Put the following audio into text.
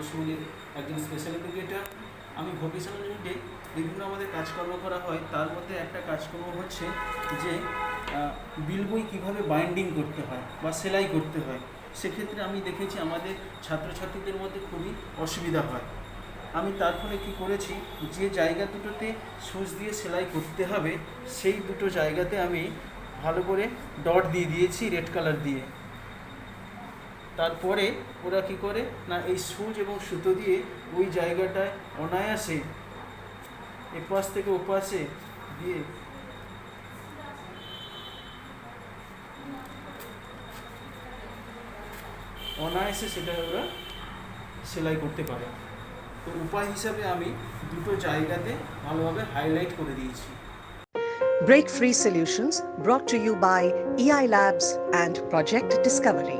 সুইংয়ের একজন special educator. আমি vocational ইউনিটে বিভিন্ন আমাদের কাজকর্ম করা হয়, তার মধ্যে একটা কাজকর্ম হচ্ছে যে বিল বই কীভাবে বাইন্ডিং করতে হয় বা সেলাই করতে হয়। সেক্ষেত্রে আমি দেখেছি আমাদের ছাত্রছাত্রীদের মধ্যে খুবই অসুবিধা হয়। আমি তার ফলে কী করেছি, যে জায়গা দুটোতে সুচ দিয়ে সেলাই করতে হবে সেই দুটো জায়গাতে আমি ভালো করে ডট দিয়ে দিয়েছি রেড কালার দিয়ে। তারপরে ওরা কী করে না, এই সুচ এবং সুতো দিয়ে ওই জায়গাটায় অনায়াসে এপাশ থেকে ওপাশে দিয়ে অনায়াসে সেটা ওরা সেলাই করতে পারে। তো উপায় হিসাবে আমি দুটো জায়গাতে ভালোভাবে হাইলাইট করে দিয়েছি। Break Free Solutions, brought to you by EI Labs and Project Discovery.